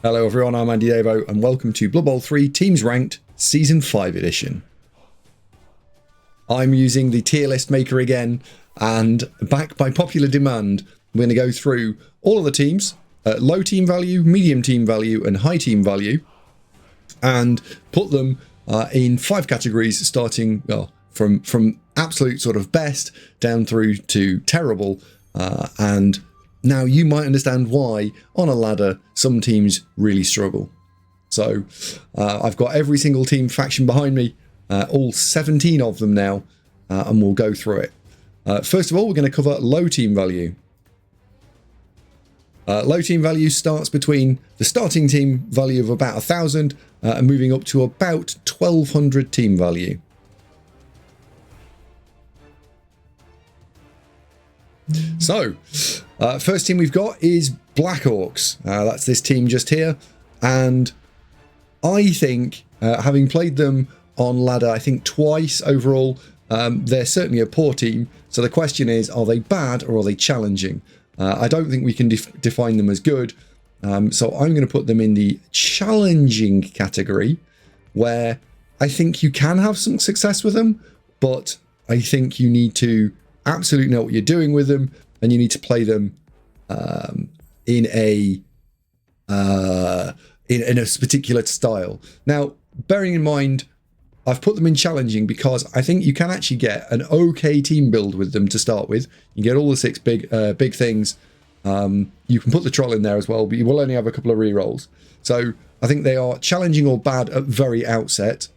Hello everyone, I'm AndyDavo and welcome to Blood Bowl 3 Teams Ranked Season 5 edition. I'm using the tier list maker again, and back by popular demand, we're going to go through all of the teams, low team value, medium team value and high team value, and put them in 5 categories starting from absolute sort of best down through to terrible, and now you might understand why on a ladder some teams really struggle. So I've got every single team faction behind me, all 17 of them now, and we'll go through it. First of all, we're going to cover low team value. Low team value starts between the starting team value of about 1,000 and moving up to about 1,200 team value. So, first team we've got is Black Orcs. That's this team just here, and I think, having played them on ladder, I think twice overall, they're certainly a poor team. So the question is, are they bad or are they challenging? I don't think we can define them as good, so I'm going to put them in the challenging category, where I think you can have some success with them, but I think you need to absolutely know what you're doing with them, and you need to play them in a particular style. Now, bearing in mind, I've put them in challenging because I think you can actually get an okay team build with them to start with. You get all the 6 big things. You can put the troll in there as well, but you will only have a couple of rerolls. So I think they are challenging or bad at very outset,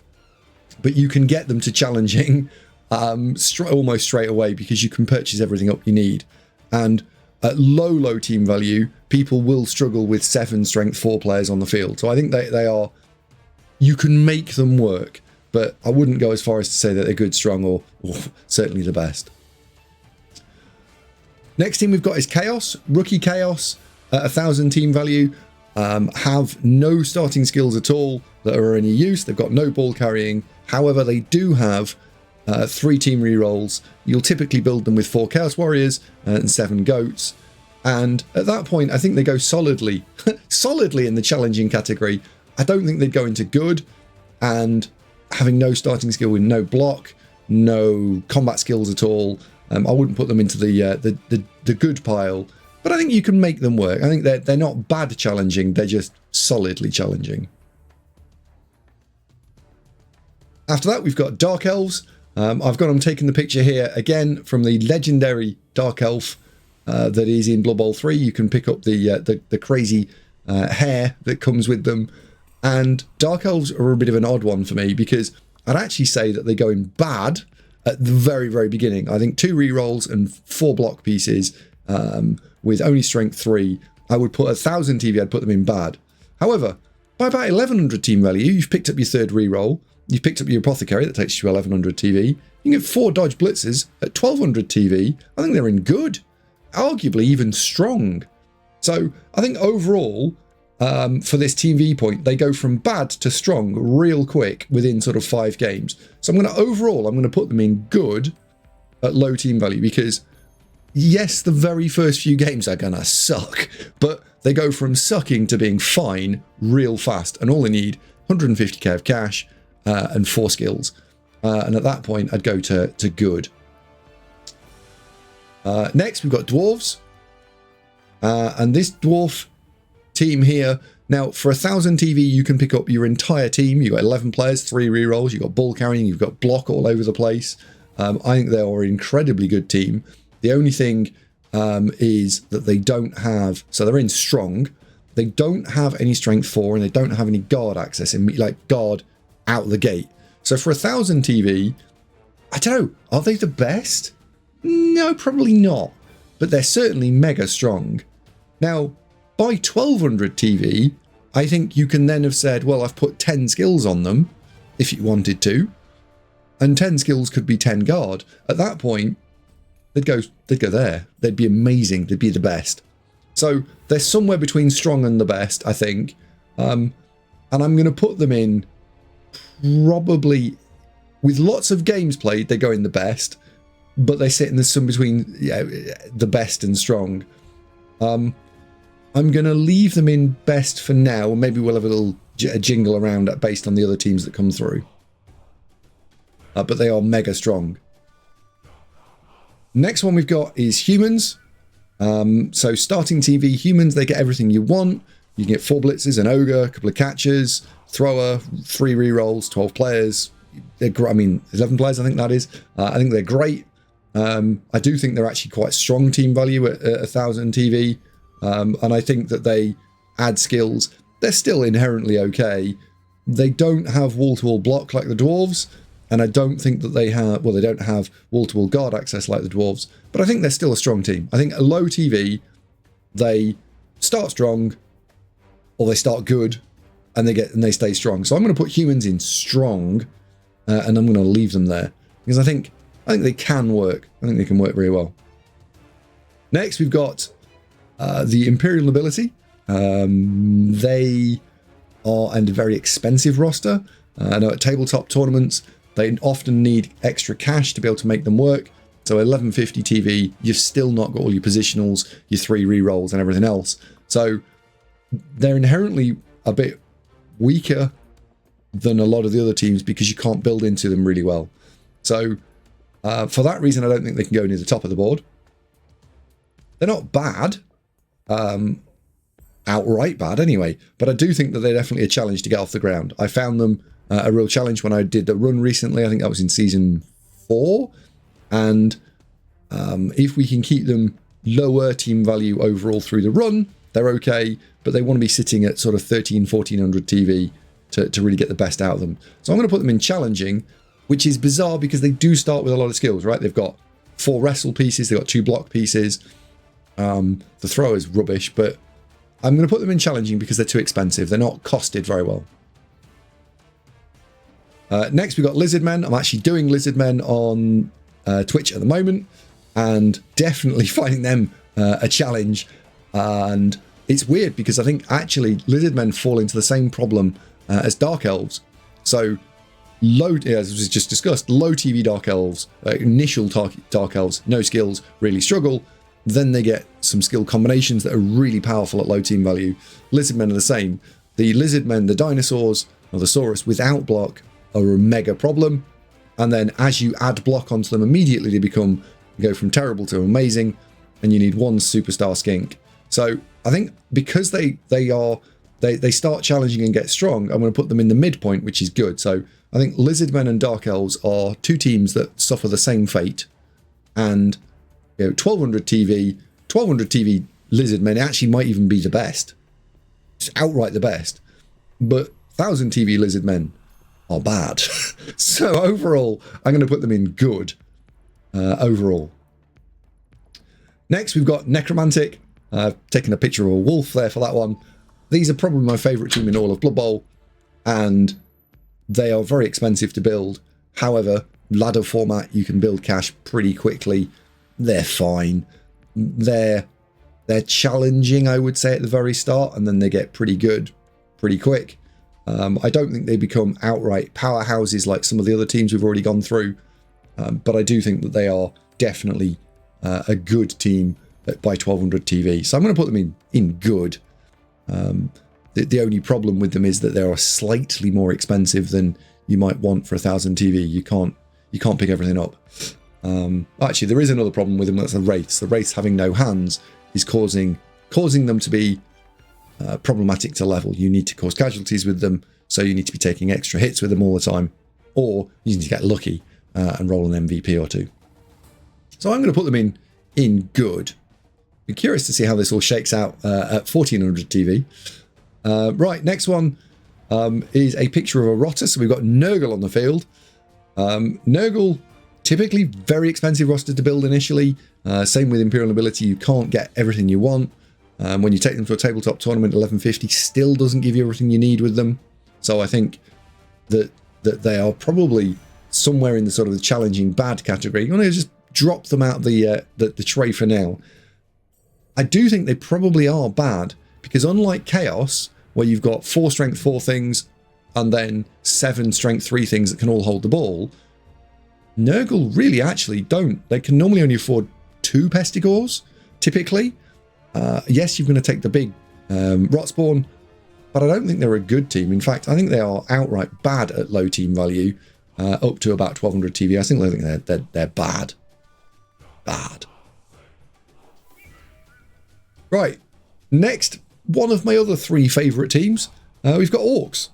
but you can get them to challenging almost straight away because you can purchase everything up you need. And at low team value, people will struggle with 7 strength 4 players on the field. So I think they are, you can make them work, but I wouldn't go as far as to say that they're good, strong, or certainly the best. Next team we've got is Chaos. Rookie Chaos at 1,000 team value, have no starting skills at all that are any use. They've got no ball carrying. However, they do have 3 team rerolls. You'll typically build them with 4 Chaos Warriors and 7 Goats. And at that point, I think they go solidly in the challenging category. I don't think they'd go into good, and having no starting skill with no block, no combat skills at all, I wouldn't put them into the good pile. But I think you can make them work. I think they're not bad challenging, they're just solidly challenging. After that, we've got Dark Elves. I've got them taking the picture here again from the legendary Dark Elf that is in Blood Bowl 3. You can pick up the crazy hair that comes with them. And Dark Elves are a bit of an odd one for me because I'd actually say that they go in bad at the very beginning. I think 2 rerolls and 4 block pieces with only strength 3. I would put 1,000 TV, I'd put them in bad. However, by about 1,100 team value, you've picked up your 3rd reroll. You've picked up your Apothecary, that takes you to 1,100 TV. You can get 4 Dodge Blitzers at 1,200 TV. I think they're in good, arguably even strong. So I think overall, for this team viewpoint, they go from bad to strong real quick within sort of 5 games. So I'm going to put them in good at low team value because, yes, the very first few games are going to suck, but they go from sucking to being fine real fast, and all they need 150k of cash and 4 skills, and at that point I'd go to good. Next we've got Dwarves, and this Dwarf team here, now for 1,000 TV you can pick up your entire team. You've got 11 players, 3 rerolls, you've got ball carrying, you've got block all over the place. I think they are an incredibly good team. The only thing is that they don't have, so they're in strong, they don't have any strength 4 and they don't have any guard access, in like guard out the gate. So for 1,000 TV, I don't know, are they the best? No, probably not, but they're certainly mega strong. Now by 1,200 TV, I think you can then have said, well, I've put 10 skills on them if you wanted to, and 10 skills could be 10 guard. At that point, they'd go there. They'd be amazing. They'd be the best. So they're somewhere between strong and the best, I think. And I'm going to put them in probably, with lots of games played, they go in the best, but they sit in the sum between the best and strong. I'm going to leave them in best for now, and maybe we'll have a little jingle around based on the other teams that come through. But they are mega strong. Next one we've got is humans. So starting TV, humans, they get everything you want. You can get 4 blitzers, an ogre, a couple of catchers, thrower, 3 rerolls, 12 players. I mean, 11 players, I think that is. I think they're great. I do think they're actually quite strong team value at 1,000 TV. And I think that they add skills. They're still inherently okay. They don't have wall-to-wall block like the dwarves. And I don't think that they have, well, they don't have wall-to-wall guard access like the dwarves. But I think they're still a strong team. I think a low TV, they start strong, or they start good, and they stay strong. So I'm going to put humans in strong, and I'm going to leave them there because I think they can work. I think they can work very well. Next, we've got the Imperial Nobility. They are a very expensive roster. I know at tabletop tournaments they often need extra cash to be able to make them work. So 1150 TV, you've still not got all your positionals, your 3 rerolls, and everything else. So they're inherently a bit weaker than a lot of the other teams because you can't build into them really well. So for that reason, I don't think they can go near the top of the board. They're not bad, outright bad anyway, but I do think that they're definitely a challenge to get off the ground. I found them a real challenge when I did the run recently. I think that was in season 4. And if we can keep them lower team value overall through the run, they're okay, but they want to be sitting at sort of 1400 TV to really get the best out of them. So I'm going to put them in challenging, which is bizarre because they do start with a lot of skills, right? They've got 4 wrestle pieces, they've got 2 block pieces. The throw is rubbish, but I'm going to put them in challenging because they're too expensive. They're not costed very well. Next, we've got Lizard Men. I'm actually doing Lizard Men on Twitch at the moment and definitely finding them a challenge. And it's weird because I think actually Lizard Men fall into the same problem as Dark Elves. So low, as was just discussed, low TV Dark Elves, initial Dark Elves, no skills, really struggle. Then they get some skill combinations that are really powerful at low team value. Lizard Men are the same. The Lizard Men, the dinosaurs, or the Saurus without block are a mega problem. And then as you add block onto them, immediately they go from terrible to amazing, and you need 1 superstar skink. So I think because they start challenging and get strong, I'm going to put them in the midpoint, which is good. So I think Lizard Men and Dark Elves are 2 teams that suffer the same fate. And 1200 TV Lizard Men actually might even be the best. It's outright the best. But 1000 TV Lizard Men are bad. So overall, I'm going to put them in good overall. Next, we've got Necromantic. I've taken a picture of a wolf there for that one. These are probably my favourite team in all of Blood Bowl, and they are very expensive to build. However, ladder format, you can build cash pretty quickly. They're fine. They're challenging, I would say, at the very start, and then they get pretty good pretty quick. I don't think they become outright powerhouses like some of the other teams we've already gone through, but I do think that they are definitely a good team by 1200 TV. So I'm going to put them in good. The only problem with them is that they are slightly more expensive than you might want for 1000 TV. You can't pick everything up. Actually, there is another problem with them. That's the wraiths. The wraiths having no hands is causing them to be problematic to level. You need to cause casualties with them, so you need to be taking extra hits with them all the time, or you need to get lucky and roll an MVP or 2. So I'm going to put them in good. Be curious to see how this all shakes out at 1400 TV. Right, next one is a picture of a rotter. So we've got Nurgle on the field. Nurgle, typically very expensive roster to build initially. Same with Imperial Nobility, you can't get everything you want. When you take them to a tabletop tournament, 1150 still doesn't give you everything you need with them. So I think that they are probably somewhere in the sort of the challenging bad category. You want to just drop them out of the tray for now. I do think they probably are bad, because unlike Chaos, where you've got 4 strength 4 things and then 7 strength 3 things that can all hold the ball, Nurgle really actually don't. They can normally only afford 2 Pestigores, typically. Yes, you're going to take the big Rotspawn, but I don't think they're a good team. In fact, I think they are outright bad at low team value, up to about 1200 TV. I think they're bad. Bad. Right, next, one of my other 3 favourite teams, we've got Orcs.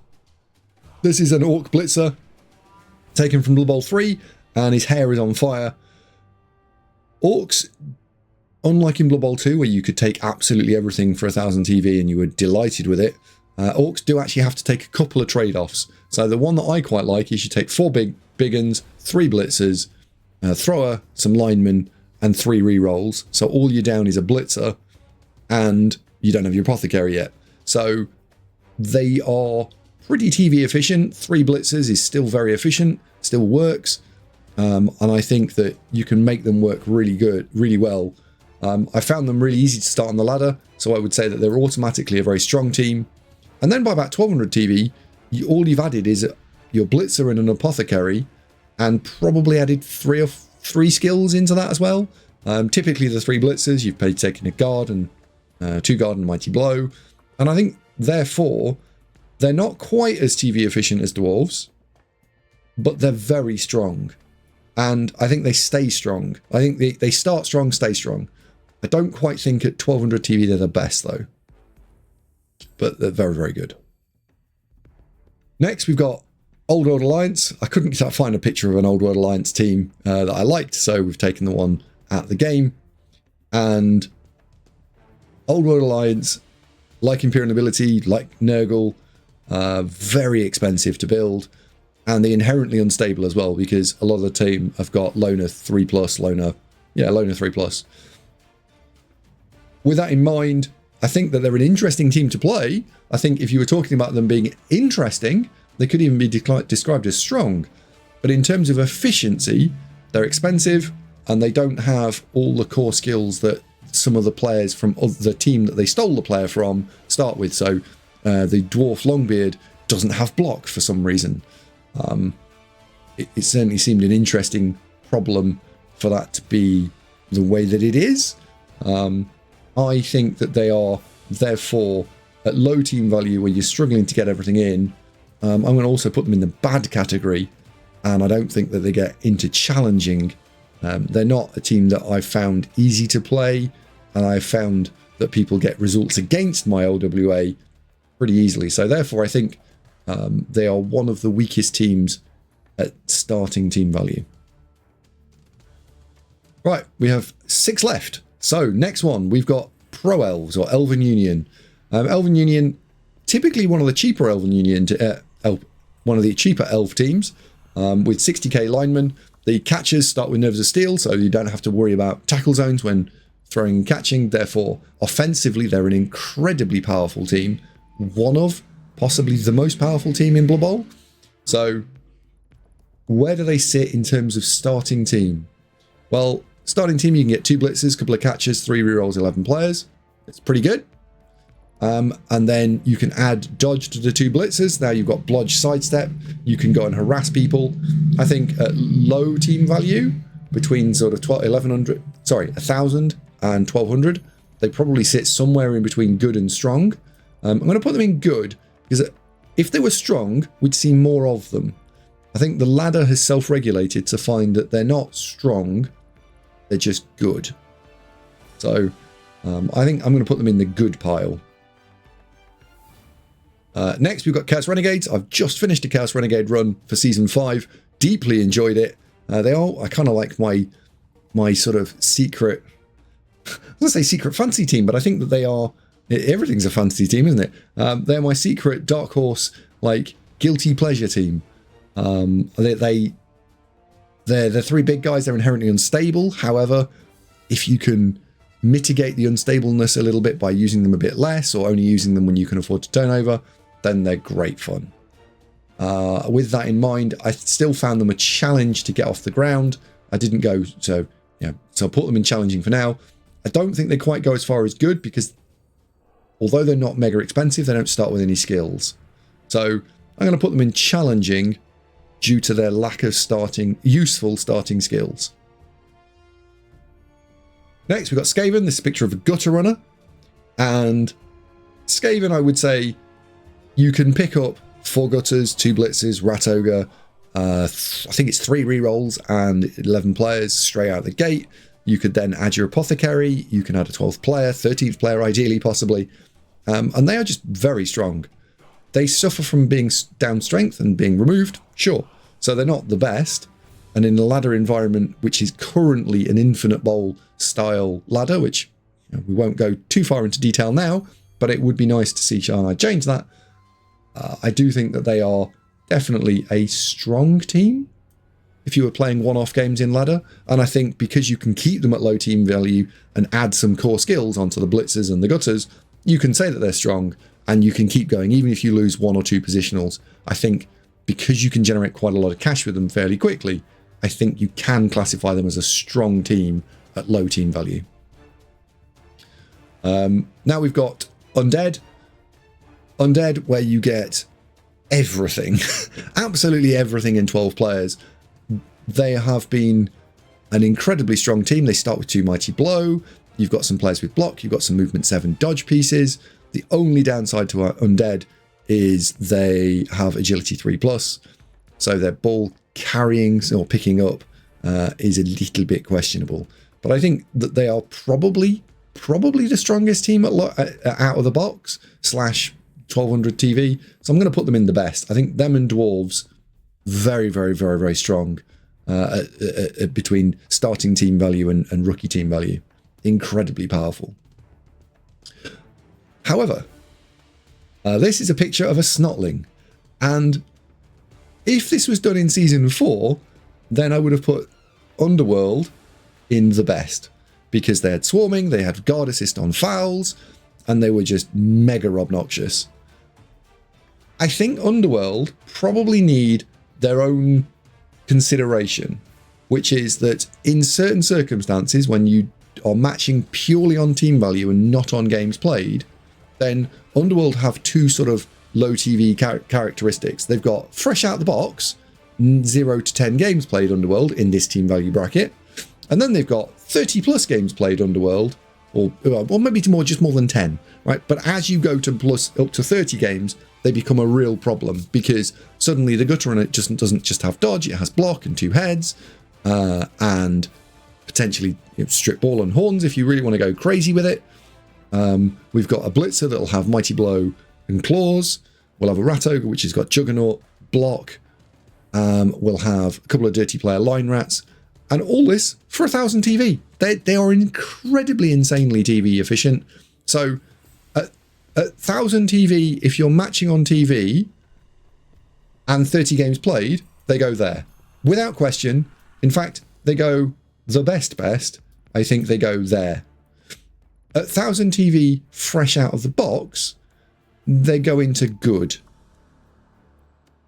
This is an Orc Blitzer, taken from Blood Bowl 3, and his hair is on fire. Orcs, unlike in Blood Bowl 2, where you could take absolutely everything for 1000 TV and you were delighted with it, Orcs do actually have to take a couple of trade-offs. So the one that I quite like is you take 4 big uns, 3 blitzers, a thrower, some linemen, and 3 rerolls. So all you're down is a blitzer, and you don't have your apothecary yet. So they are pretty TV efficient. 3 blitzers is still very efficient, still works. And I think that you can make them work really well. I found them really easy to start on the ladder, so I would say that they're automatically a very strong team. And then by about 1200 TV, all you've added is your blitzer and an apothecary, and probably added 3 skills into that as well. Typically the 3 blitzers, you've taken a guard and 2 guard and mighty blow. And I think, therefore, they're not quite as TV efficient as dwarves, but they're very strong. And I think they stay strong. I think they start strong, stay strong. I don't quite think at 1200 TV they're the best, though. But they're very, very good. Next, we've got Old World Alliance. I couldn't find a picture of an Old World Alliance team that I liked, so we've taken the one at the game. And Old World Alliance, like Imperial Nobility, like Nurgle, very expensive to build. And they're inherently unstable as well, because a lot of the team have got Loner 3+, Loner 3+. With that in mind, I think that they're an interesting team to play. I think if you were talking about them being interesting, they could even be described as strong. But in terms of efficiency, they're expensive, and they don't have all the core skills that some of the players from the team that they stole the player from start with. So the Dwarf Longbeard doesn't have block for some reason. It certainly seemed an interesting problem for that to be the way that it is. I think that they are, therefore, at low team value where you're struggling to get everything in. I'm going to also put them in the bad category, and I don't think that they get into challenging. They're not a team that I've found easy to play, and I've found that people get results against my OWA pretty easily. So therefore, I think they are one of the weakest teams at starting team value. Right, we have 6 left. So next one, we've got Pro Elves or Elven Union. Elven Union, typically one of the cheaper Elven Union, one of the cheaper elf teams, with 60k linemen. The catchers start with Nerves of Steel, so you don't have to worry about tackle zones when throwing and catching. Therefore, offensively, they're an incredibly powerful team. One of possibly the most powerful team in Blood Bowl. So where do they sit in terms of starting team? Well, starting team, you can get 2 blitzers, couple of catchers, 3 rerolls, 11 players. It's pretty good. And then you can add dodge to the 2 blitzers. Now you've got blodge sidestep. You can go and harass people. I think at low team value, between sort of 1,000 and 1,200, they probably sit somewhere in between good and strong. I'm going to put them in good, because if they were strong, we'd see more of them. I think the ladder has self-regulated to find that they're not strong, they're just good. So I think I'm going to put them in the good pile. Next, we've got Chaos Renegades. I've just finished a Chaos Renegade run for Season 5. Deeply enjoyed it. I kind of like my sort of secret, I was going to say secret fantasy team, but I think that they are, everything's a fantasy team, isn't it? They're my secret dark horse, like, guilty pleasure team. They're 3 big guys. They're inherently unstable. However, if you can mitigate the unstableness a little bit by using them a bit less, or only using them when you can afford to turn over, then they're great fun. With that in mind, I still found them a challenge to get off the ground. I didn't go, so I'll put them in challenging for now. I don't think they quite go as far as good, because although they're not mega expensive, they don't start with any skills. So I'm going to put them in challenging due to their lack of useful starting skills. Next, we've got Skaven. This is a picture of a gutter runner. And Skaven, I would say you can pick up 4 Gutters, 2 Blitzers, Rat Ogre, I think it's 3 rerolls and 11 players straight out the gate. You could then add your Apothecary, you can add a 12th player, 13th player ideally, possibly. And they are just very strong. They suffer from being down strength and being removed, sure. So they're not the best. And in a ladder environment, which is currently an infinite bowl style ladder, which we won't go too far into detail now, but it would be nice to see Shana change that. I do think that they are definitely a strong team if you were playing one-off games in ladder. And I think because you can keep them at low team value and add some core skills onto the blitzers and the gutters, you can say that they're strong and you can keep going even if you lose 1 or 2 positionals. I think because you can generate quite a lot of cash with them fairly quickly, I think you can classify them as a strong team at low team value. Now we've got Undead. Undead, where you get everything, absolutely everything in 12 players. They have been an incredibly strong team. They start with 2 Mighty Blow. You've got some players with block. You've got some movement 7 dodge pieces. The only downside to Undead is they have agility 3+. So their ball carrying or picking up is a little bit questionable. But I think that they are probably the strongest team out of the box / 1200 TV. So I'm going to put them in the best. I think them and Dwarves, very, very, very, very strong between starting team value and rookie team value. Incredibly powerful. However, this is a picture of a Snotling. And if this was done in Season 4, then I would have put Underworld in the best. Because they had Swarming, they had Guard Assist on fouls, and they were just mega obnoxious. I think Underworld probably need their own consideration, which is that in certain circumstances, when you are matching purely on team value and not on games played, then Underworld have 2 sort of low TV characteristics. They've got fresh out the box, 0 to 10 games played Underworld in this team value bracket, and then they've got 30 plus games played Underworld, or maybe just more than 10, right? But as you go to up to 30 games, they become a real problem because suddenly the Gutter on it doesn't just have dodge, it has block and 2 heads, and potentially strip ball and horns if you really want to go crazy with it. We've got a Blitzer that'll have Mighty Blow and Claws. We'll have a Rat Ogre which has got Juggernaut, block. We'll have a couple of Dirty Player Line Rats. And all this for 1000 TV. They are incredibly insanely TV efficient. So at 1000 TV, if you're matching on TV and 30 games played, they go there. Without question. In fact, they go the best. I think they go there. At 1000 TV, fresh out of the box, they go into good.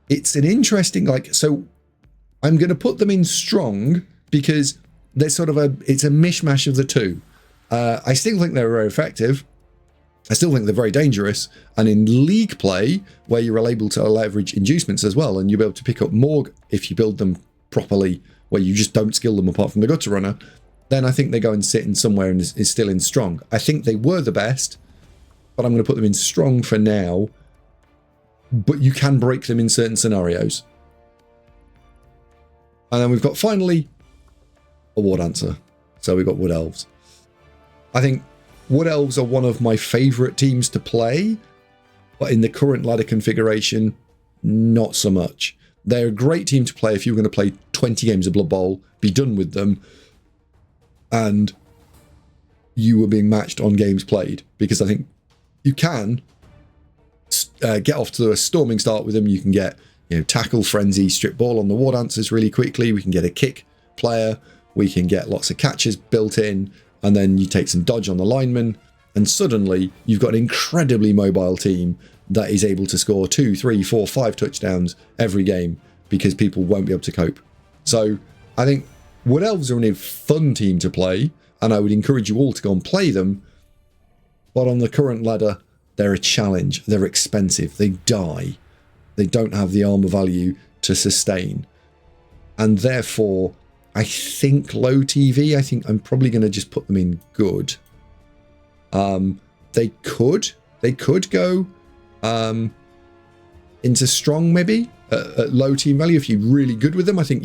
It's an interesting, so I'm going to put them in strong because they're sort of it's a mishmash of the 2. I still think they're very effective. I still think they're very dangerous. And in league play, where you're able to leverage inducements as well, and you'll be able to pick up more if you build them properly, where you just don't skill them apart from the Gutter Runner, then I think they go and sit in somewhere and is still in strong. I think they were the best, but I'm going to put them in strong for now. But you can break them in certain scenarios. And then we've got finally a War Dancer. So we've got Wood Elves. I think Wood Elves are one of my favourite teams to play, but in the current ladder configuration, not so much. They're a great team to play if you were going to play 20 games of Blood Bowl, be done with them, and you were being matched on games played, because I think you can get off to a storming start with them. You can get tackle, frenzy, strip ball on the War Dancers really quickly. We can get a kick player. We can get lots of catches built in, and then you take some dodge on the lineman, and suddenly you've got an incredibly mobile team that is able to score 2, 3, 4, 5 touchdowns every game because people won't be able to cope. So I think Wood Elves are a really fun team to play, and I would encourage you all to go and play them. But on the current ladder, they're a challenge. They're expensive. They die. They don't have the armor value to sustain. And therefore, I think low TV, I think I'm probably going to just put them in good. They could they could go into strong maybe at low team value if you're really good with them. I think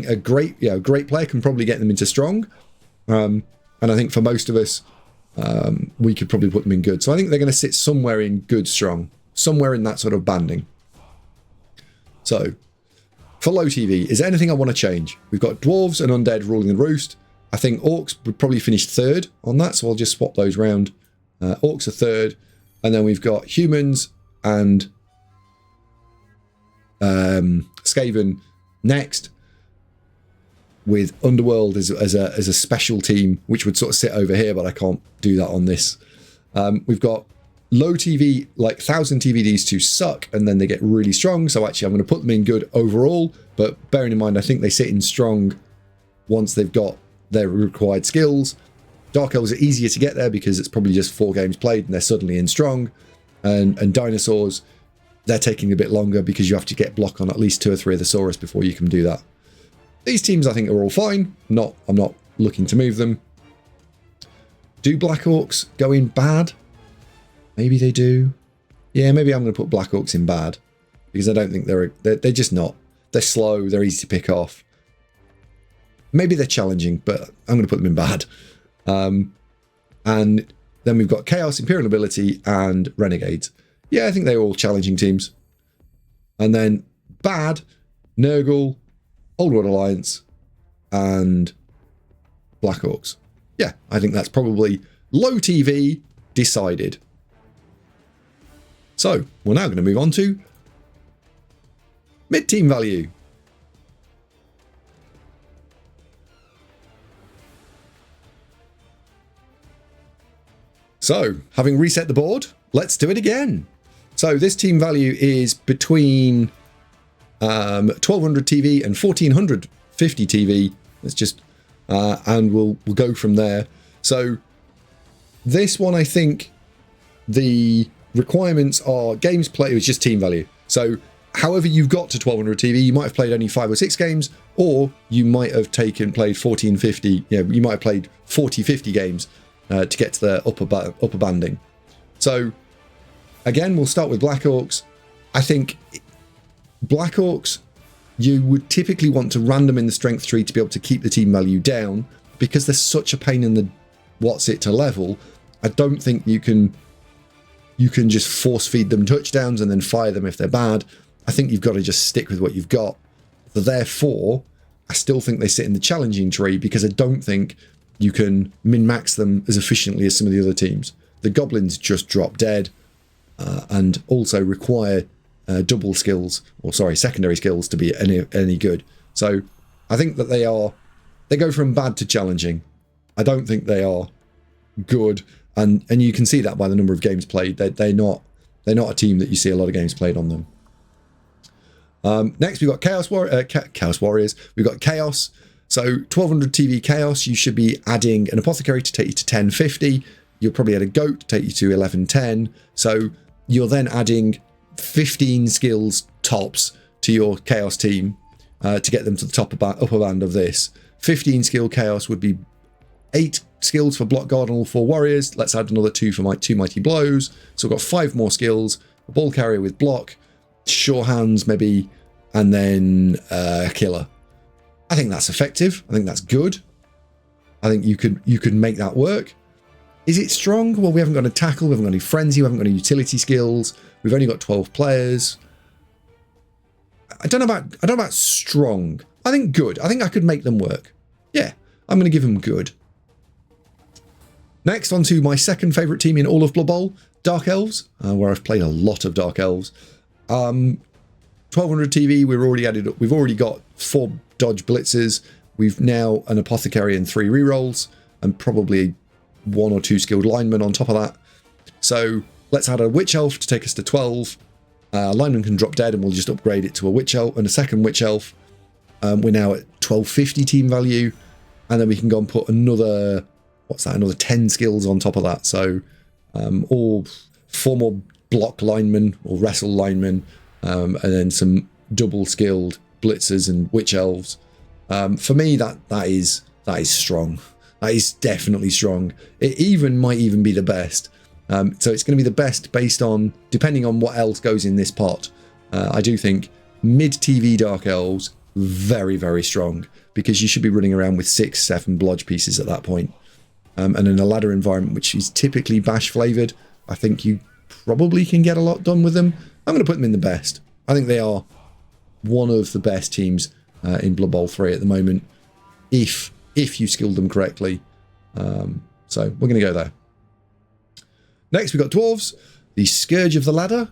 a great player can probably get them into strong. And I think for most of us, we could probably put them in good. So I think they're going to sit somewhere in good, strong, somewhere in that sort of banding. So for low TV, is there anything I want to change? We've got dwarves and undead ruling the roost. I think orcs would probably finish third on that, so I'll just swap those round. Orcs are third, and then we've got humans and Skaven next, with Underworld as a special team, which would sort of sit over here, but I can't do that on this. We've got low TV, like 1,000 TVDs to suck, and then they get really strong. So actually, I'm going to put them in good overall, but bearing in mind, I think they sit in strong once they've got their required skills. Dark Elves are easier to get there because it's probably just 4 games played and they're suddenly in strong. And Dinosaurs, they're taking a bit longer because you have to get block on at least 2 or 3 of the Saurus before you can do that. These teams I think are all fine. I'm not looking to move them. Do Black Orcs go in bad? Maybe they do. Yeah, maybe I'm going to put Black Orcs in bad because I don't think they're just not. They're slow. They're easy to pick off. Maybe they're challenging, but I'm going to put them in bad. And then we've got Chaos, Imperial Nobility, and Renegades. Yeah, I think they're all challenging teams. And then bad, Nurgle, Old World Alliance, and Black Orcs. Yeah, I think that's probably low TV decided. So we're now going to move on to mid-team value. So, having reset the board, let's do it again. So this team value is between 1200 TV and 1450 TV. Let's just, and we'll go from there. So this one, I think the requirements are games played, it's just team value. So however you've got to 1200 TV, you might have played only 5 or 6 games, or you might have played 1450, you might have played 40-50 games to get to the upper banding. So again, we'll start with Black Orcs. I think Black Orcs, you would typically want to random in the strength tree to be able to keep the team value down, because there's such a pain in the what's it to level. I don't think you can just force feed them touchdowns and then fire them if they're bad. I think you've got to just stick with what you've got. So therefore, I still think they sit in the challenging tree, because I don't think you can min-max them as efficiently as some of the other teams. The Goblins just drop dead and also require double skills, or sorry, secondary skills to be any good. So I think that they go from bad to challenging. I don't think they are good, and you can see that by the number of games played. They're not a team that you see a lot of games played on them. Next, we've got Chaos Warriors. We've got Chaos. So 1200 TV Chaos, you should be adding an Apothecary to take you to 1050. You'll probably add a Goat to take you to 1110. So you're then adding 15 skills tops to your Chaos team to get them to the upper band of this. 15 skill Chaos would be 8 skills for Block Guard on all 4 warriors. Let's add another 2 for 2 Mighty Blows. So we've got 5 more skills. A Ball Carrier with Block, Sure Hands maybe, and then Killer. I think that's effective. I think that's good. I think you could make that work. Is it strong? Well, we haven't got any tackle, we haven't got any frenzy, we haven't got any utility skills. We've only got 12 players. I don't know about strong. I think good. I think I could make them work. Yeah, I'm going to give them good. Next, on to my second favourite team in all of Blood Bowl, Dark Elves, where I've played a lot of Dark Elves. 1200 TV, we've already got 4 dodge blitzers. We've now an Apothecary and 3 rerolls, and probably 1 or 2 skilled linemen on top of that. So let's add a Witch Elf to take us to 12. Lineman can drop dead, and we'll just upgrade it to a Witch Elf and a second Witch Elf. We're now at 1250 team value, and then we can go and put another, another 10 skills on top of that. So all 4 more block linemen or wrestle linemen, and then some double skilled blitzers and Witch Elves. For me, that is strong. That is definitely strong. It might even be the best. So it's going to be the best based on, depending on what else goes in this pot. I do think mid-TV Dark Elves, very, very strong, because you should be running around with 6-7 blodge pieces at that point. And in a ladder environment, which is typically bash flavoured, I think you probably can get a lot done with them. I'm going to put them in the best. I think they are one of the best teams in Blood Bowl 3 at the moment, if you skilled them correctly. So we're going to go there. Next, we've got Dwarves, the Scourge of the Ladder.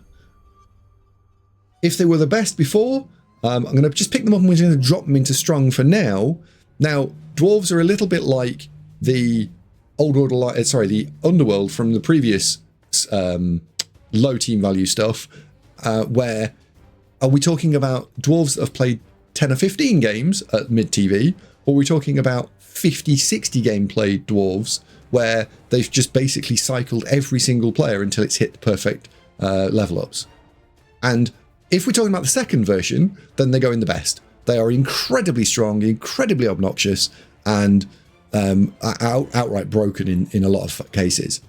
If they were the best before, I'm going to just pick them up and we're going to drop them into strong for now. Now, Dwarves are a little bit like the the Underworld from the previous low team value stuff, where are we talking about Dwarves that have played 10 or 15 games at mid-TV, or are we talking about 50, 60 game played Dwarves where they've just basically cycled every single player until it's hit the perfect level ups? And if we're talking about the second version, then they go in the best. They are incredibly strong, incredibly obnoxious, and outright broken in a lot of cases.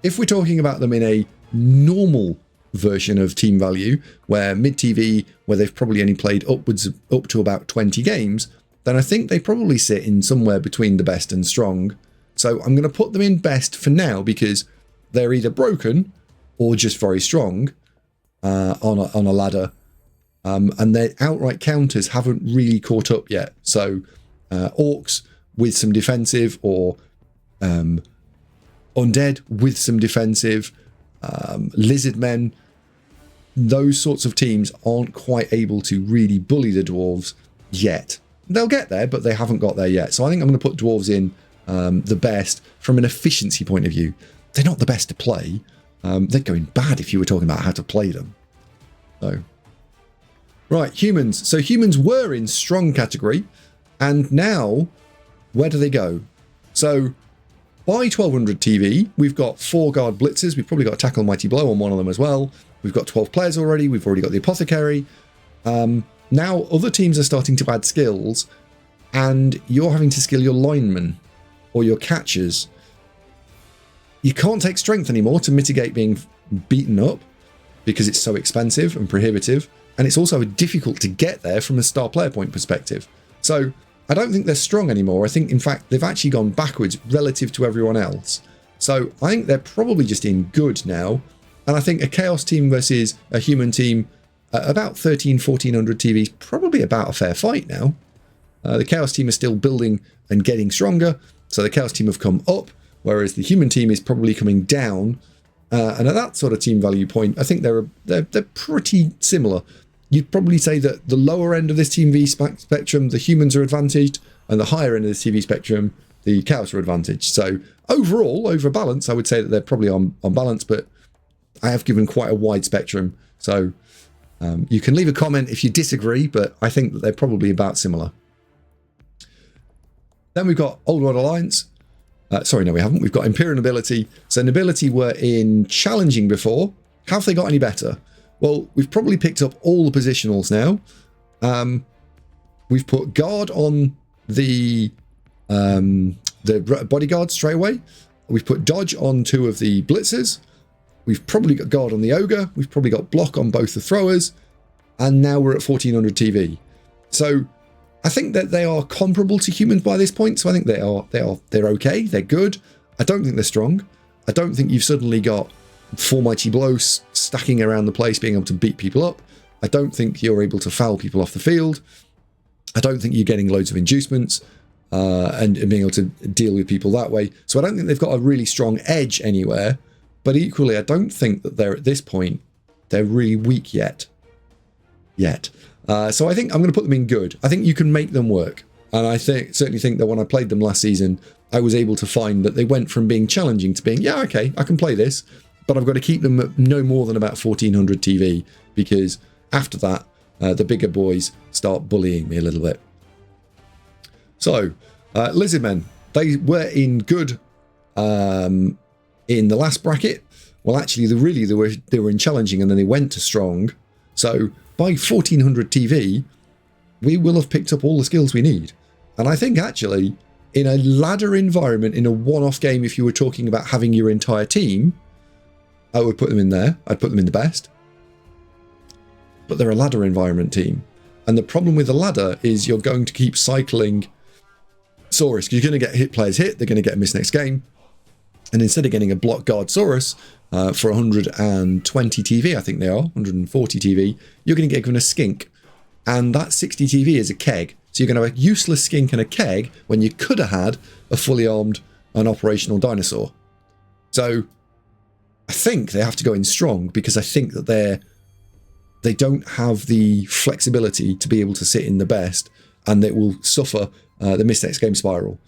If we're talking about them in a normal version of team value, where mid-TV, where they've probably only played up to about 20 games, then I think they probably sit in somewhere between the best and strong. So I'm going to put them in best for now, because they're either broken or just very strong on a ladder, and their outright counters haven't really caught up yet. So Orcs with some defensive, or Undead with some defensive, Lizard Men, those sorts of teams aren't quite able to really bully the Dwarves yet. They'll get there, but they haven't got there yet. So I think I'm going to put Dwarves in the best from an efficiency point of view. They're not the best to play. They're going bad if you were talking about how to play them. So, right, humans. So humans were in strong category, and now where do they go? So by 1200 TV, we've got 4 guard blitzers. We've probably got a tackle mighty blow on one of them as well. We've got 12 players already. We've already got the apothecary. Now other teams are starting to add skills, and you're having to skill your linemen or your catchers. You can't take strength anymore to mitigate being beaten up, because it's so expensive and prohibitive, and it's also difficult to get there from a star player point perspective. So I don't think they're strong anymore. I think, in fact, they've actually gone backwards relative to everyone else. So I think they're probably just in good now, and I think a chaos team versus a human team at about 1400 TV is probably about a fair fight now. The chaos team is still building and getting stronger, so the chaos team have come up, whereas the human team is probably coming down. And at that sort of team value point, I think they're pretty similar. You'd probably say that the lower end of this team V spectrum, the humans are advantaged, and the higher end of this TV spectrum, the chaos are advantaged. So overall, over balance, I would say that they're probably on balance, but I have given quite a wide spectrum. So you can leave a comment if you disagree, but I think that they're probably about similar. Then we've got Old World Alliance. Sorry, no, we haven't. We've got Imperial Nobility. So Nobility were in challenging before. Have they got any better? Well, we've probably picked up all the positionals now. We've put Guard on the Bodyguard straight away. We've put Dodge on 2 of the Blitzers. We've probably got Guard on the Ogre. We've probably got Block on both the Throwers. And now we're at 1400 TV. So I think that they are comparable to humans by this point. So I think they're okay. They're good. I don't think they're strong. I don't think you've suddenly got 4 mighty blows stacking around the place, being able to beat people up. I don't think you're able to foul people off the field. I don't think you're getting loads of inducements and being able to deal with people that way. So I don't think they've got a really strong edge anywhere. But equally, I don't think that they're at this point, they're really weak yet. So I think I'm going to put them in good. I think you can make them work. And I certainly think that when I played them last season, I was able to find that they went from being challenging to being, yeah, okay, I can play this, but I've got to keep them at no more than about 1400 TV, because after that, the bigger boys start bullying me a little bit. So, Lizardmen, they were in good in the last bracket. Well, actually, they were in challenging, and then they went to strong. So by 1400 TV, we will have picked up all the skills we need. And I think actually, in a ladder environment, in a one-off game, if you were talking about having your entire team, I would put them in there. I'd put them in the best. But they're a ladder environment team. And the problem with the ladder is you're going to keep cycling Saurus. You're going to get players hit. They're going to get a miss next game. And instead of getting a block guard Saurus for 120 TV, I think they are, 140 TV, you're going to get given a skink. And that 60 TV is a keg. So you're going to have a useless skink and a keg when you could have had a fully armed and operational dinosaur. So I think they have to go in strong, because I think that they don't have the flexibility to be able to sit in the best, and they will suffer the miss next game spiral.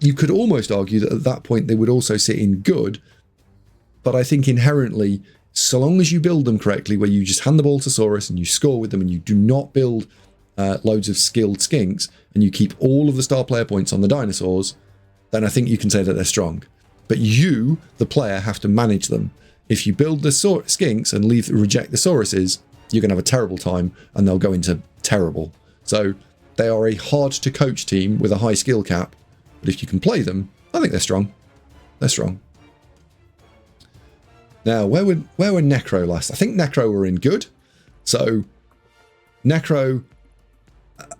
You could almost argue that at that point they would also sit in good, but I think inherently, so long as you build them correctly, where you just hand the ball to Saurus and you score with them, and you do not build loads of skilled skinks, and you keep all of the star player points on the dinosaurs, then I think you can say that they're strong. But you, the player, have to manage them. If you build the skinks and reject the Sauruses, you're going to have a terrible time, and they'll go into terrible. So they are a hard to coach team with a high skill cap, but if you can play them, I think they're strong. They're strong. Now, where were Necro last? I think Necro were in good. So Necro,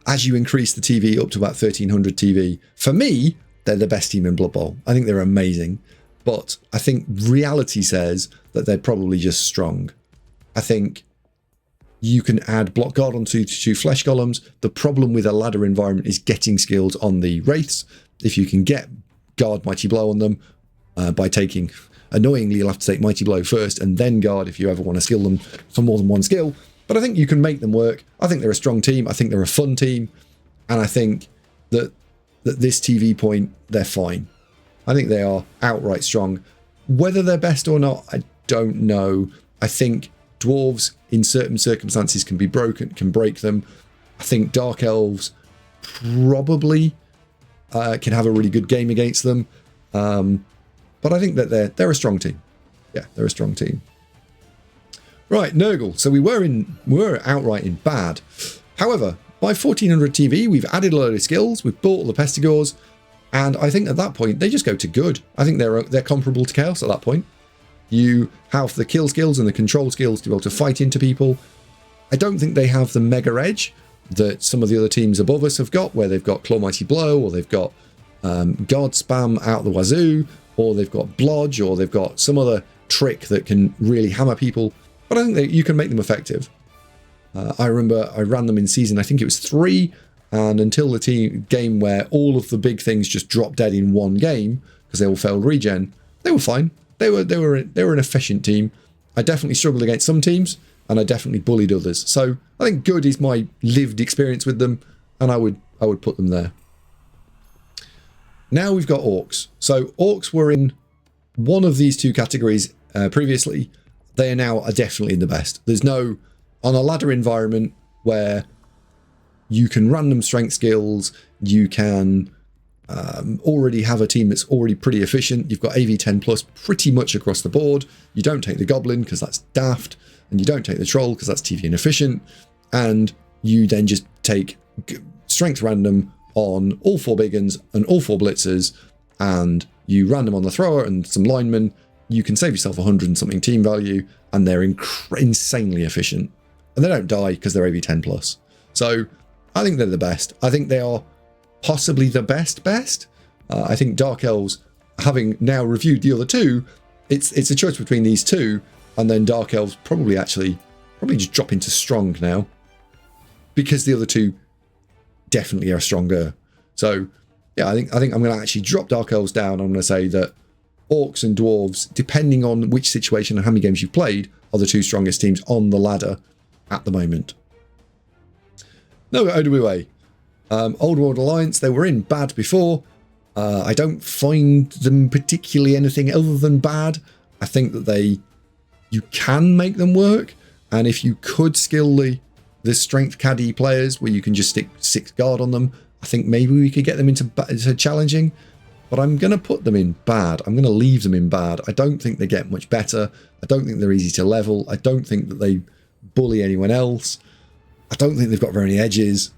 as you increase the TV up to about 1300 TV, for me, they're the best team in Blood Bowl. I think they're amazing. But I think reality says that they're probably just strong. I think you can add block guard onto two flesh golems. The problem with a ladder environment is getting skills on the wraiths. If you can get guard mighty blow on them by taking, annoyingly, you'll have to take mighty blow first and then guard if you ever want to skill them for more than one skill. But I think you can make them work. I think they're a strong team. I think they're a fun team. And I think that this TV point, they're fine. I think they are outright strong. Whether they're best or not, I don't know. I think dwarves in certain circumstances can be broken, can break them. I think dark elves probably can have a really good game against them. But I think that they're a strong team. Yeah, they're a strong team. Right, Nurgle. So we were outright in bad. However, by 1400 TV, we've added a load of skills. We've bought all the Pestigores, and I think at that point they just go to good. I think they're comparable to Chaos at that point. You have the kill skills and the control skills to be able to fight into people. I don't think they have the mega edge that some of the other teams above us have got, where they've got Claw Mighty Blow, or they've got guard spam out the wazoo, or they've got blodge, or they've got some other trick that can really hammer people. But I think that you can make them effective. I remember I ran them in season, I think it was 3, and until the game where all of the big things just dropped dead in one game because they all failed regen, they were fine. They were an efficient team. I definitely struggled against some teams, and I definitely bullied others. So I think good is my lived experience with them, and I would put them there. Now we've got Orcs. So Orcs were in one of these two categories previously. They are now definitely in the best. There's no, on a ladder environment where you can random strength skills, you can already have a team that's already pretty efficient. You've got AV10 plus pretty much across the board. You don't take the Goblin because that's daft, and you don't take the Troll because that's TV inefficient, and you then just take strength random on all 4 big uns and all 4 blitzers, and you random on the thrower and some linemen. You can save yourself 100 and something team value, and they're insanely efficient. And they don't die because they're AV10 plus. So I think they're the best. I think they are possibly the best. I think Dark Elves, having now reviewed the other two, it's a choice between these two, and then Dark Elves probably just drop into strong now, because the other two definitely are stronger. So yeah, I think I'm going to actually drop Dark Elves down. I'm going to say that Orcs and Dwarves, depending on which situation and how many games you've played, are the two strongest teams on the ladder at the moment. No, OWA. Old World Alliance, they were in bad before. I don't find them particularly anything other than bad. I think that you can make them work, and if you could skill the strength caddy players where you can just stick 6 guard on them, I think maybe we could get them into challenging. But I'm going to put them in bad. I'm going to leave them in bad. I don't think they get much better. I don't think they're easy to level. I don't think that they bully anyone else. I don't think they've got very many edges.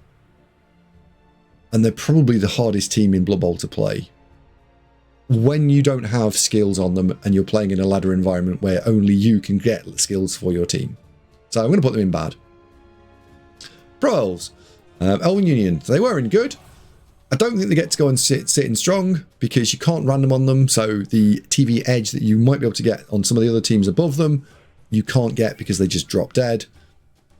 And they're probably the hardest team in Blood Bowl to play. when you don't have skills on them and you're playing in a ladder environment where only you can get skills for your team. So I'm going to put them in bad. Pro Elves. Elven Union. So they were in good. I don't think they get to go and sit in strong because you can't random on them. So the TV edge that you might be able to get on some of the other teams above them, you can't get because they just drop dead.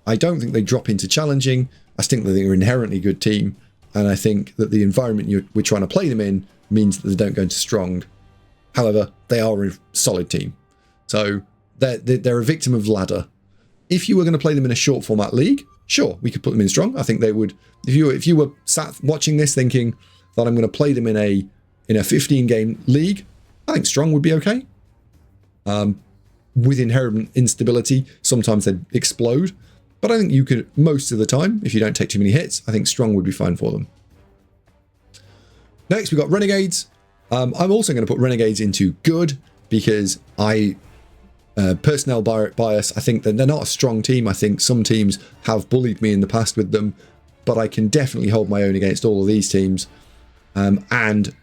I don't think they drop into challenging. I think that they're an inherently good team. And I think that the environment we're trying to play them in means that they don't go into strong. However, they are a solid team. So they're a victim of ladder. If you were going to play them in a short format league, sure, we could put them in strong. I think they would. If you were sat watching this thinking that I'm going to play them in a 15 game league, I think strong would be okay. With inherent instability, sometimes they'd explode. But I think you could, most of the time, if you don't take too many hits, I think strong would be fine for them. Next, we've got Renegades. I'm also going to put Renegades into good because personnel bias, I think that they're not a strong team. I think some teams have bullied me in the past with them, but I can definitely hold my own against all of these teams. And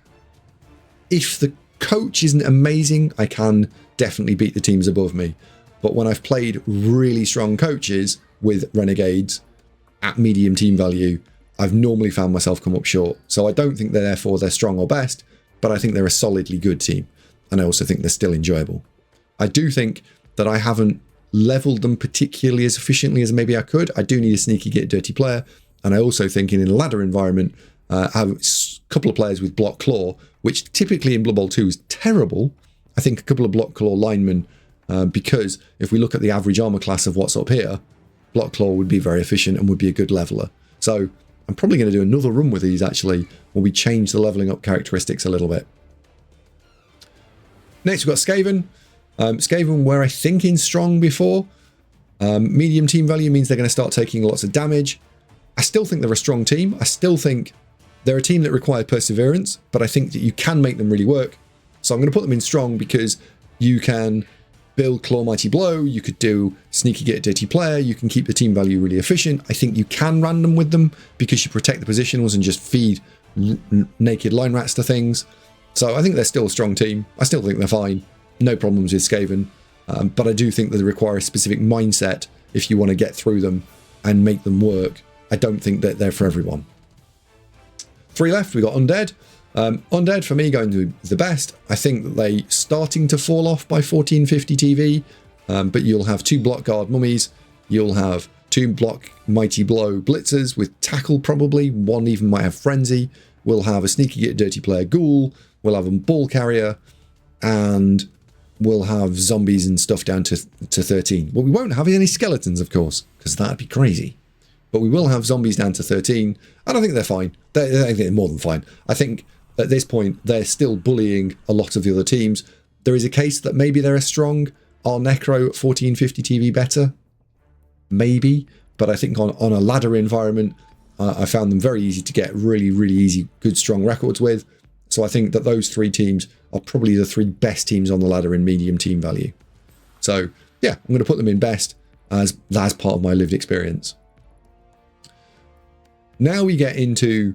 if the coach isn't amazing, I can definitely beat the teams above me. But when I've played really strong coaches with Renegades at medium team value, I've normally found myself come up short. So I don't think they're strong or best, but I think they're a solidly good team. And I also think they're still enjoyable. I do think that I haven't leveled them particularly as efficiently as maybe I could. I do need a sneaky get dirty player. And I also think in a ladder environment, I have a couple of players with block claw, which typically in Blood Bowl 2 is terrible. I think a couple of block claw linemen, because if we look at the average armor class of what's up here, block claw would be very efficient and would be a good leveler. So I'm probably going to do another run with these actually, where we change the leveling up characteristics a little bit. Next we've got Skaven. Skaven were I think in strong before. Medium team value means they're going to start taking lots of damage. I still think they're a strong team. I still think they're a team that require perseverance, but I think that you can make them really work. So I'm going to put them in strong because you can build Claw Mighty Blow, you could do Sneaky Get Dirty Player, you can keep the team value really efficient. I think you can random with them because you protect the positionals and just feed naked line rats to things. So I think they're still a strong team. I still think they're fine. No problems with Skaven. But I do think that they require a specific mindset if you want to get through them and make them work. I don't think that they're for everyone. 3 left, we got Undead. Undead for me going to the best. I think that they starting to fall off by 1450 TV, but you'll have 2 block guard mummies, you'll have 2 block mighty blow blitzers with tackle probably, 1 even might have frenzy, we'll have a sneaky get dirty player ghoul, we'll have a ball carrier, and we'll have zombies and stuff down to 13. Well, we won't have any skeletons, of course, because that'd be crazy. But we will have zombies down to 13, and I think they're fine. I think they're more than fine. I think at this point, they're still bullying a lot of the other teams. There is a case that maybe they're a strong. Are Necro at 1450 TV better? Maybe. But I think on a ladder environment, I found them very easy to get really, really easy, good, strong records with. So I think that those 3 teams are probably the 3 best teams on the ladder in medium team value. So, yeah, I'm going to put them in best as part of my lived experience. Now we get into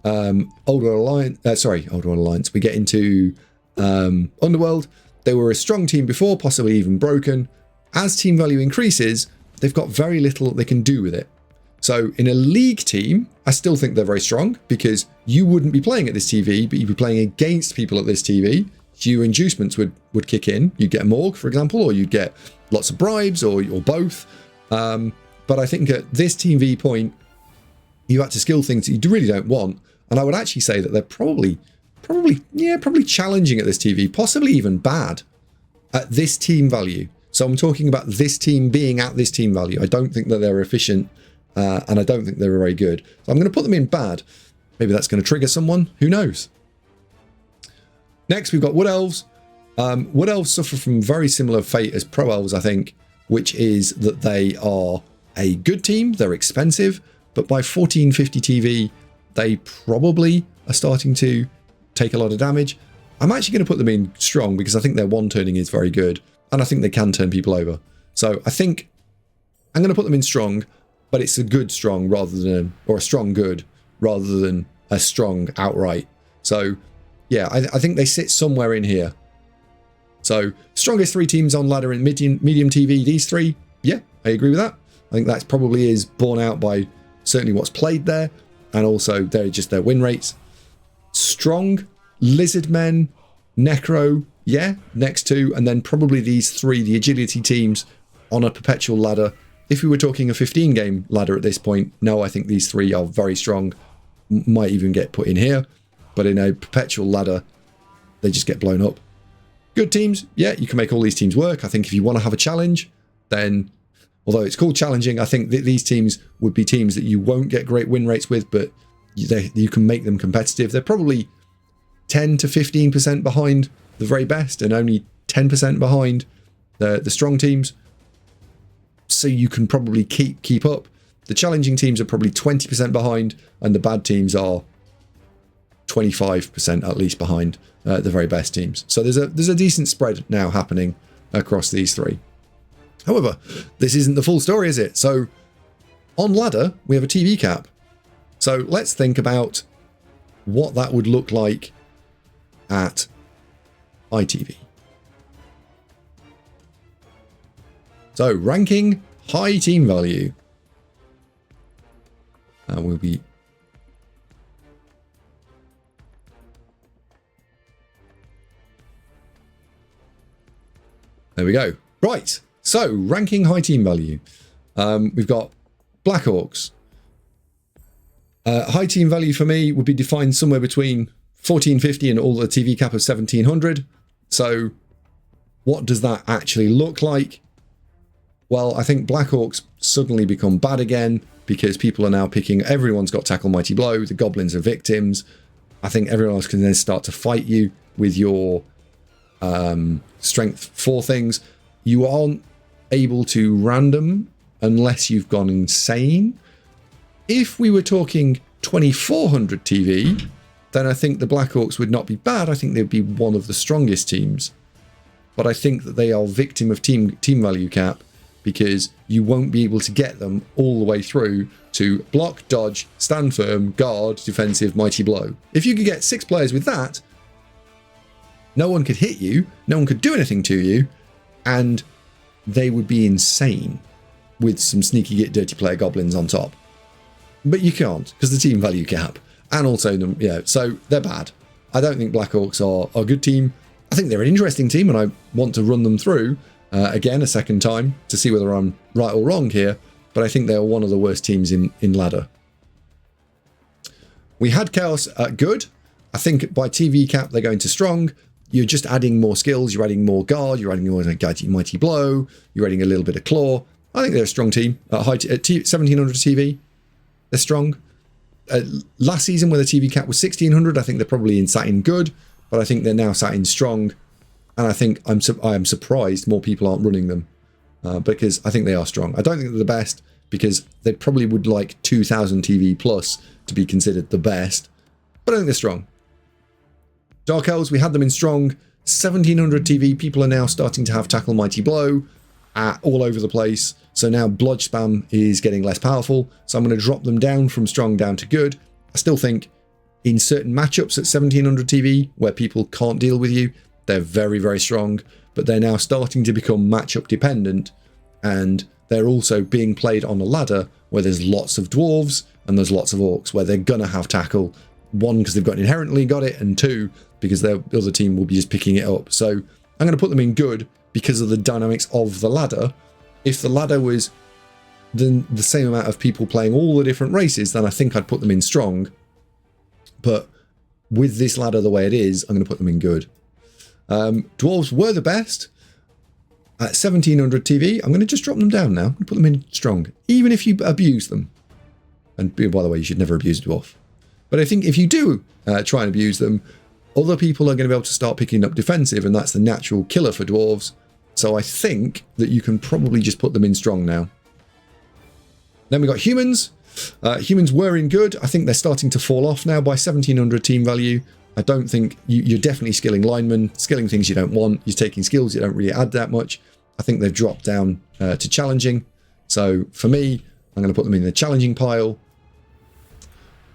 Old World Alliance. We get into Underworld. They were a strong team before, possibly even broken. As team value increases, they've got very little they can do with it. So in a league team, I still think they're very strong because you wouldn't be playing at this TV, but you'd be playing against people at this TV. So your inducements would kick in. You'd get a morgue, for example, or you'd get lots of bribes or both. But I think at this TV point, you had to skill things that you really don't want. And I would actually say that they're probably challenging at this TV, possibly even bad at this team value. So I'm talking about this team being at this team value. I don't think that they're efficient, and I don't think they're very good. So I'm going to put them in bad. Maybe that's going to trigger someone. Who knows? Next, we've got Wood Elves. Wood Elves suffer from very similar fate as Pro Elves, I think, which is that they are a good team. They're expensive, but by 1450 TV, they probably are starting to take a lot of damage. I'm actually going to put them in strong because I think their one turning is very good, and I think they can turn people over. So I think I'm going to put them in strong, but it's a good strong rather than, or a strong good rather than a strong outright. So yeah, I think they sit somewhere in here. So strongest 3 teams on ladder in medium TV, these 3, yeah, I agree with that. I think that probably is borne out by certainly what's played there, and also their win rates. Strong, Lizardmen, Necro, yeah, next 2, and then probably these 3, the agility teams on a perpetual ladder. If we were talking a 15-game ladder at this point, no, I think these 3 are very strong, might even get put in here, but in a perpetual ladder, they just get blown up. Good teams, yeah, you can make all these teams work. I think if you want to have a challenge, then, although it's called challenging, I think that these teams would be teams that you won't get great win rates with, but you can make them competitive. They're probably 10 to 15% behind the very best and only 10% behind the strong teams. So you can probably keep up. The challenging teams are probably 20% behind, and the bad teams are 25% at least behind the very best teams. So there's a decent spread now happening across these 3. However, this isn't the full story, is it? So on ladder, we have a TV cap. So let's think about what that would look like at ITV. So ranking high team value. Will be there we go. Right. So ranking high team value. We've got Black Orcs. High team value for me would be defined somewhere between 1450 and all the TV cap of 1700. So what does that actually look like? Well, I think Black Orcs suddenly become bad again because people are now picking, everyone's got Tackle Mighty Blow, the Goblins are victims. I think everyone else can then start to fight you with your strength 4 things. You aren't able to random unless you've gone insane. If we were talking 2400 TV, then I think the Black Orcs would not be bad. I think they'd be one of the strongest teams. But I think that they are victim of team value cap because you won't be able to get them all the way through to block, dodge, stand firm, guard, defensive, mighty blow. If you could get 6 players with that, no one could hit you, no one could do anything to you, and they would be insane with some sneaky get dirty player goblins on top. But you can't because the team value cap, and also them, yeah, so they're bad. I don't think Black Orcs are a good team. I think they're an interesting team, and I want to run them through again a second time to see whether I'm right or wrong here. But I think they are one of the worst teams in ladder. We had Chaos at good. I think by TV cap they're going to strong. You're just adding more skills. You're adding more guard. You're adding more mighty blow. You're adding a little bit of claw. I think they're a strong team. At 1700 TV, they're strong. Last season when the TV cap was 1600, I think they're probably sat in good, but I think they're now sat in strong. And I think I am surprised more people aren't running them because I think they are strong. I don't think they're the best because they probably would like 2000 TV plus to be considered the best, but I think they're strong. Dark Elves, we had them in strong. 1700 TV, people are now starting to have Tackle Mighty Blow all over the place. So now Blodge Spam is getting less powerful. So I'm going to drop them down from strong down to good. I still think in certain matchups at 1700 TV where people can't deal with you, they're very, very strong. But they're now starting to become matchup dependent. And they're also being played on a ladder where there's lots of dwarves and there's lots of orcs where they're going to have tackle. 1, because they've inherently got it, and 2, because the other team will be just picking it up. So I'm going to put them in good because of the dynamics of the ladder. If the ladder was the same amount of people playing all the different races, then I think I'd put them in strong. But with this ladder the way it is, I'm going to put them in good. Dwarves were the best. At 1700 TV, I'm going to just drop them down now. I'm going to put them in strong, even if you abuse them. And by the way, you should never abuse a dwarf. But I think if you do try and abuse them, other people are going to be able to start picking up defensive, and that's the natural killer for dwarves. So I think that you can probably just put them in strong now. Then we got humans. Humans were in good. I think they're starting to fall off now by 1700 team value. I don't think you're definitely skilling linemen, skilling things you don't want. You're taking skills you don't really add that much. I think they've dropped down to challenging. So for me, I'm going to put them in the challenging pile.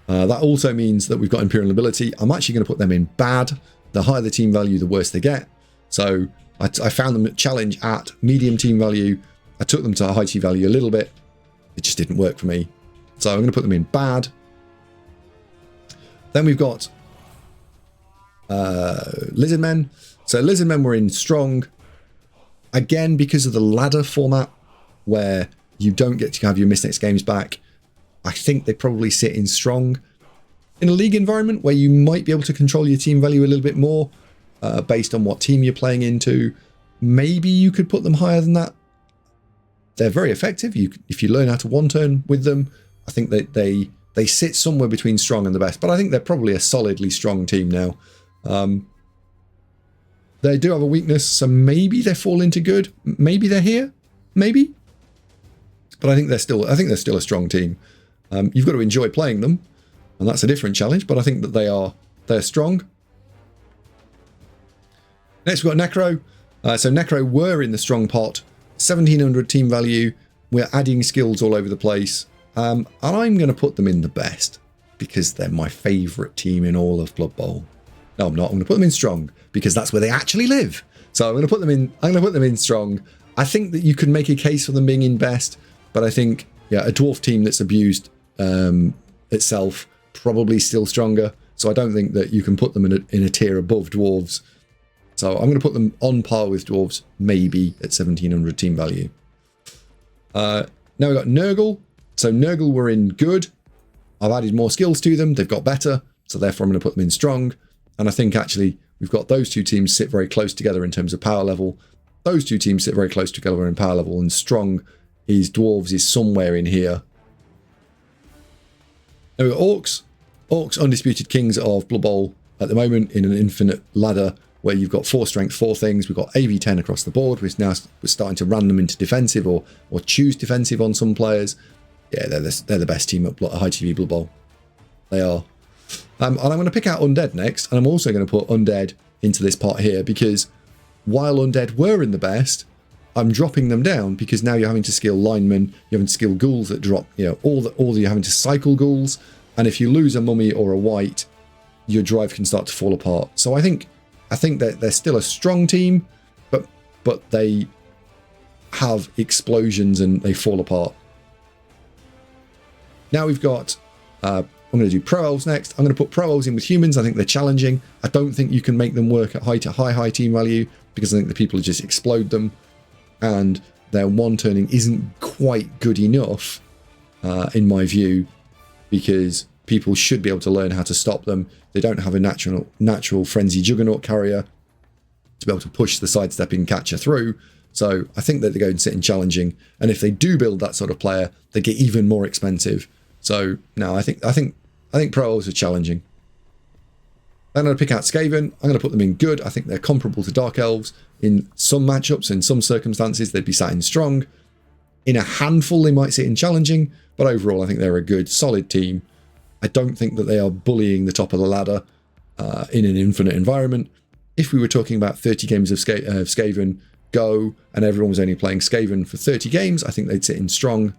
That also means that we've got Imperial Nobility. I'm actually going to put them in bad. The higher the team value, the worse they get. So I found them at challenge at medium team value. I took them to a high team value a little bit. It just didn't work for me. So I'm going to put them in bad. Then we've got Lizardmen. So Lizardmen were in strong. Again, because of the ladder format, where you don't get to have your Miss Next games back, I think they probably sit in strong. In a league environment where you might be able to control your team value a little bit more, based on what team you're playing into, maybe you could put them higher than that. They're very effective. If you learn how to one turn with them, I think that they sit somewhere between strong and the best. But I think they're probably a solidly strong team now. They do have a weakness, so maybe they fall into good. Maybe they're here. Maybe. But I think they're still a strong team. You've got to enjoy playing them, and that's a different challenge. But I think that they're strong. Next, we've got Necro. So Necro were in the strong pot. 1700 team value. We're adding skills all over the place. And I'm going to put them in the best because they're my favourite team in all of Blood Bowl. No, I'm not. I'm going to put them in strong because that's where they actually live. So I'm going to put them in. I'm going to put them in strong. I think that you can make a case for them being in best, but I think a dwarf team that's abused itself probably still stronger. So I don't think that you can put them in a tier above dwarves. So I'm going to put them on par with dwarves, maybe at 1700 team value. Now we've got Nurgle. So Nurgle were in good. I've added more skills to them. They've got better. So therefore I'm going to put them in strong. And I think actually we've got those two teams sit very close together in terms of power level. Those two teams sit very close together in power level. And strong is dwarves is somewhere in here. Now we've got Orcs. Orcs, undisputed kings of Blood Bowl at the moment in an infinite ladder where you've got 4 strength, 4 things. We've got AV10 across the board. We're starting to run them into defensive or choose defensive on some players. Yeah, they're the best team at High TV Blood Bowl. They are. And I'm going to pick out Undead next. And I'm also going to put Undead into this part here because while Undead were in the best, I'm dropping them down because now you're having to skill linemen, you're having to skill ghouls that drop, all you're having to cycle ghouls. And if you lose a mummy or a wight, your drive can start to fall apart. So I think that they're still a strong team, but they have explosions and they fall apart. Now we've got, I'm going to do Pro Elves next. I'm going to put Pro Elves in with humans. I think they're challenging. I don't think you can make them work at high team value because I think the people just explode them. And their one turning isn't quite good enough, in my view, because people should be able to learn how to stop them. They don't have a natural frenzy juggernaut carrier to be able to push the sidestepping catcher through. So I think that they go and sit in challenging. And if they do build that sort of player, they get even more expensive. So no, I think Pro Elves are challenging. I'm going to pick out Skaven. I'm going to put them in good. I think they're comparable to Dark Elves. In some matchups, in some circumstances, they'd be sat in strong. In a handful, they might sit in challenging. But overall, I think they're a good, solid team. I don't think that they are bullying the top of the ladder in an infinite environment. If we were talking about 30 games of Skaven Go and everyone was only playing Skaven for 30 games, I think they'd sit in strong,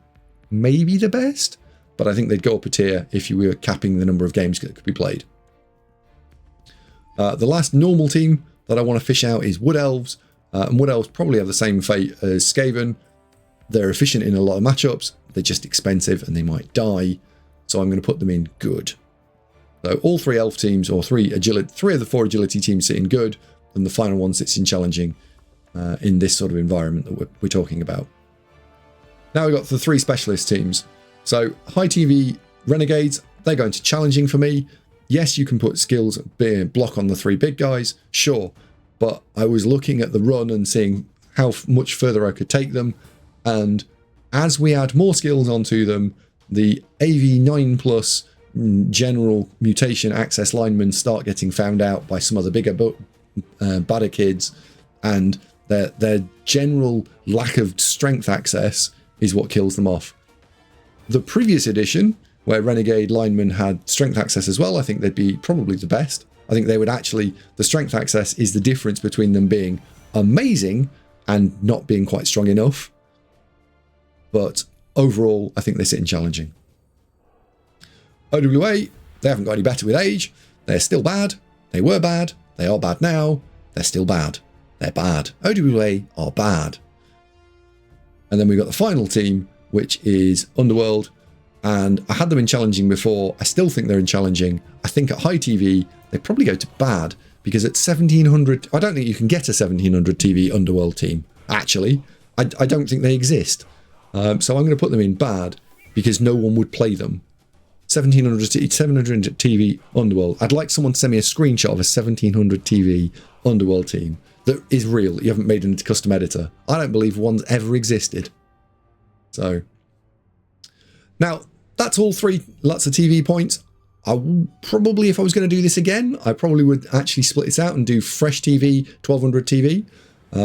maybe the best. But I think they'd go up a tier if you were capping the number of games that could be played. The last normal team that I want to fish out is Wood Elves. And Wood Elves probably have the same fate as Skaven. They're efficient in a lot of matchups. They're just expensive and they might die. So I'm going to put them in good. So all 3 elf teams, or 3 of the 4 agility teams sit in good. And the final one sits in challenging in this sort of environment that we're talking about. Now we've got the 3 specialist teams. So high TV Renegades, they're going to challenging for me. Yes, you can put skills block on the 3 big guys, sure. But I was looking at the run and seeing how much further I could take them. And as we add more skills onto them, the AV9 plus general mutation access linemen start getting found out by some of the bigger badder kids. And their general lack of strength access is what kills them off. The previous edition, where Renegade linemen had strength access as well, I think they'd be probably the best. I think they would actually, the strength access is the difference between them being amazing and not being quite strong enough. But overall, I think they sit in challenging. OWA, they haven't got any better with age. They're still bad. They were bad. They are bad now. They're still bad. They're bad. OWA are bad. And then we've got the final team, which is Underworld. And I had them in challenging before. I still think they're in challenging. I think at high TV, they probably go to bad, because at 1700, I don't think you can get a 1700 TV Underworld team. Actually, I don't think they exist. So I'm going to put them in bad because no one would play them. 700 TV Underworld. I'd like someone to send me a screenshot of a 1700 TV Underworld team that is real, that you haven't made into custom editor. I don't believe one's ever existed. So, now, that's all 3 lots of TV points. I probably, if I was going to do this again, I probably would actually split it out and do fresh TV, 1200 TV,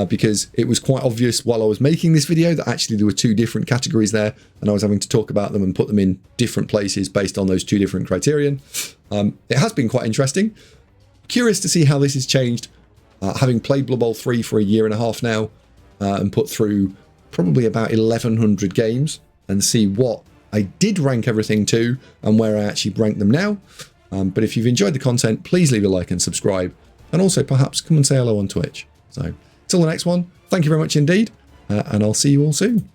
because it was quite obvious while I was making this video that actually there were 2 different categories there, and I was having to talk about them and put them in different places based on those 2 different criterion. It has been quite interesting. Curious to see how this has changed, having played Blood Bowl 3 for a year and a half now, and put through probably about 1100 games, and see what I did rank everything to and where I actually rank them now. But if you've enjoyed the content, please leave a like and subscribe, and also perhaps come and say hello on Twitch. So, till the next one, thank you very much indeed, and I'll see you all soon.